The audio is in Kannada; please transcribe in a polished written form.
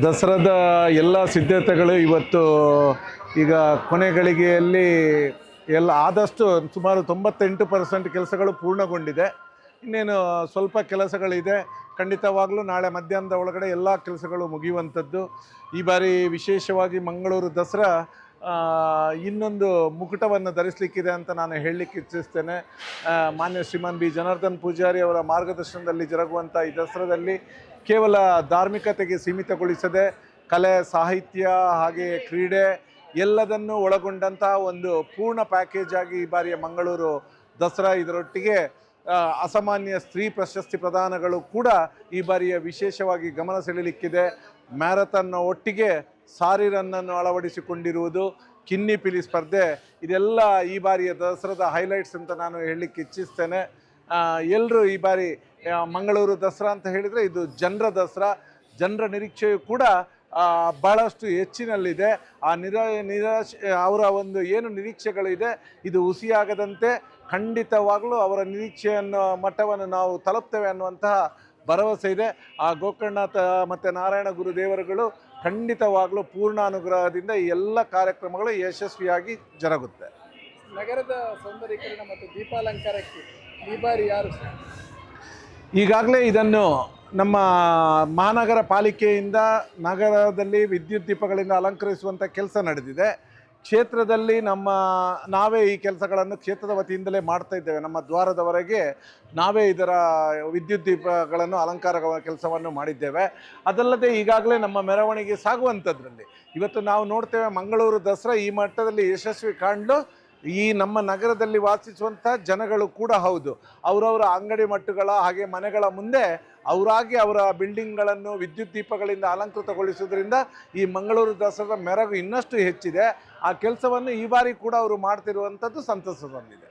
ದಸರಾದ ಎಲ್ಲ ಸಿದ್ಧತೆಗಳು ಇವತ್ತು ಈಗ ಕೊನೆ ಗಳಿಗೆಯಲ್ಲಿ ಎಲ್ಲ ಆದಷ್ಟು ಸುಮಾರು 98% ಕೆಲಸಗಳು ಪೂರ್ಣಗೊಂಡಿದೆ. ಇನ್ನೇನು ಸ್ವಲ್ಪ ಕೆಲಸಗಳಿದೆ. ಖಂಡಿತವಾಗಲೂ ನಾಳೆ ಮಧ್ಯಾಹ್ನದ ಒಳಗಡೆ ಎಲ್ಲ ಕೆಲಸಗಳು ಮುಗಿಯುವಂಥದ್ದು. ಈ ಬಾರಿ ವಿಶೇಷವಾಗಿ ಮಂಗಳೂರು ದಸರಾ ಇನ್ನೊಂದು ಮುಕುಟವನ್ನು ಧರಿಸಲಿಕ್ಕಿದೆ ಅಂತ ನಾನು ಹೇಳಲಿಕ್ಕೆ ಇಚ್ಛಿಸ್ತೇನೆ. ಮಾನ್ಯ ಶ್ರೀಮಾನ್ ಬಿ ಜನಾರ್ದನ್ ಪೂಜಾರಿ ಅವರ ಮಾರ್ಗದರ್ಶನದಲ್ಲಿ ಜರುಗುವಂಥ ಈ ದಸರಾದಲ್ಲಿ ಕೇವಲ ಧಾರ್ಮಿಕತೆಗೆ ಸೀಮಿತಗೊಳಿಸದೆ ಕಲೆ, ಸಾಹಿತ್ಯ ಹಾಗೆ ಕ್ರೀಡೆ ಎಲ್ಲದನ್ನೂ ಒಳಗೊಂಡಂತಹ ಒಂದು ಪೂರ್ಣ ಪ್ಯಾಕೇಜ್ ಆಗಿ ಈ ಬಾರಿಯ ಮಂಗಳೂರು ದಸರಾ, ಇದರೊಟ್ಟಿಗೆ ಅಸಾಮಾನ್ಯ ಸ್ತ್ರೀ ಪ್ರಶಸ್ತಿ ಪ್ರದಾನಗಳು ಕೂಡ ಈ ಬಾರಿಯ ವಿಶೇಷವಾಗಿ ಗಮನ ಸೆಳೆಯಲಿಕ್ಕಿದೆ. ಮ್ಯಾರಥಾನ್ನ ಒಟ್ಟಿಗೆ ಸಾರಿ ರನ್ನನ್ನು ಅಳವಡಿಸಿಕೊಂಡಿರುವುದು, ಕಿನ್ನಿ ಪಿಲಿ ಸ್ಪರ್ಧೆ, ಇದೆಲ್ಲ ಈ ಬಾರಿಯ ದಸರಾದ ಹೈಲೈಟ್ಸ್ ಅಂತ ನಾನು ಹೇಳಲಿಕ್ಕೆ ಇಚ್ಛಿಸ್ತೇನೆ. ಎಲ್ಲರೂ ಈ ಬಾರಿ ಮಂಗಳೂರು ದಸರಾ ಅಂತ ಹೇಳಿದರೆ ಇದು ಜನರ ದಸರಾ. ಜನರ ನಿರೀಕ್ಷೆಯು ಕೂಡ ಭಾಳಷ್ಟು ಹೆಚ್ಚಿನಲ್ಲಿದೆ. ಆ ನಿರಾಶೆ ಅವರ ಒಂದು ಏನು ನಿರೀಕ್ಷೆಗಳಿದೆ ಇದು ಹುಸಿಯಾಗದಂತೆ ಖಂಡಿತವಾಗಲೂ ಅವರ ನಿರೀಕ್ಷೆಯನ್ನು ಮಟ್ಟವನ್ನು ನಾವು ತಲುಪ್ತೇವೆ ಅನ್ನುವಂತಹ ಭರವಸೆ ಇದೆ. ಆ ಗೋಕರ್ಣನಾಥ ಮತ್ತು ನಾರಾಯಣ ಗುರುದೇವರುಗಳು ಖಂಡಿತವಾಗಲೂ ಪೂರ್ಣ ಅನುಗ್ರಹದಿಂದ ಈ ಎಲ್ಲ ಕಾರ್ಯಕ್ರಮಗಳು ಯಶಸ್ವಿಯಾಗಿ ಜರುಗುತ್ತೆ. ನಗರದ ಸೌಂದರ್ಯೀಕರಣ ಮತ್ತು ದೀಪಾಲಂಕಾರಕ್ಕೆ ಈ ಬಾರಿ ಯಾರು? ಈಗಾಗಲೇ ಇದನ್ನು ನಮ್ಮ ಮಹಾನಗರ ಪಾಲಿಕೆಯಿಂದ ನಗರದಲ್ಲಿ ವಿದ್ಯುತ್ ದೀಪಗಳಿಂದ ಅಲಂಕರಿಸುವಂಥ ಕೆಲಸ ನಡೆದಿದೆ. ಕ್ಷೇತ್ರದಲ್ಲಿ ನಾವೇ ಈ ಕೆಲಸಗಳನ್ನು ಕ್ಷೇತ್ರದ ವತಿಯಿಂದಲೇ ಮಾಡ್ತಾ ಇದ್ದೇವೆ. ನಮ್ಮ ದ್ವಾರದವರೆಗೆ ನಾವೇ ಇದರ ವಿದ್ಯುತ್ ದೀಪಗಳನ್ನು ಅಲಂಕಾರ ಕೆಲಸವನ್ನು ಮಾಡಿದ್ದೇವೆ. ಅದಲ್ಲದೆ ಈಗಾಗಲೇ ನಮ್ಮ ಮೆರವಣಿಗೆ ಸಾಗುವಂಥದ್ರಲ್ಲಿ ಇವತ್ತು ನಾವು ನೋಡ್ತೇವೆ ಮಂಗಳೂರು ದಸರಾ ಈ ಮಟ್ಟದಲ್ಲಿ ಯಶಸ್ವಿ ಕಾಣಲು ಈ ನಮ್ಮ ನಗರದಲ್ಲಿ ವಾಸಿಸುವಂಥ ಜನಗಳು ಕೂಡ ಹೌದು, ಅವರವರ ಅಂಗಡಿ ಮಟ್ಟುಗಳ ಹಾಗೆ ಮನೆಗಳ ಮುಂದೆ ಅವರಾಗಿ ಅವರ ಬಿಲ್ಡಿಂಗ್ಗಳನ್ನು ವಿದ್ಯುತ್ ದೀಪಗಳಿಂದ ಅಲಂಕೃತಗೊಳಿಸೋದ್ರಿಂದ ಈ ಮಂಗಳೂರು ದಸರಾದ ಮೆರಗು ಇನ್ನಷ್ಟು ಹೆಚ್ಚಿದೆ. ಆ ಕೆಲಸವನ್ನು ಈ ಬಾರಿ ಕೂಡ ಅವರು ಮಾಡ್ತಿರುವಂಥದ್ದು ಸಂತಸ ತಂದಿದೆ.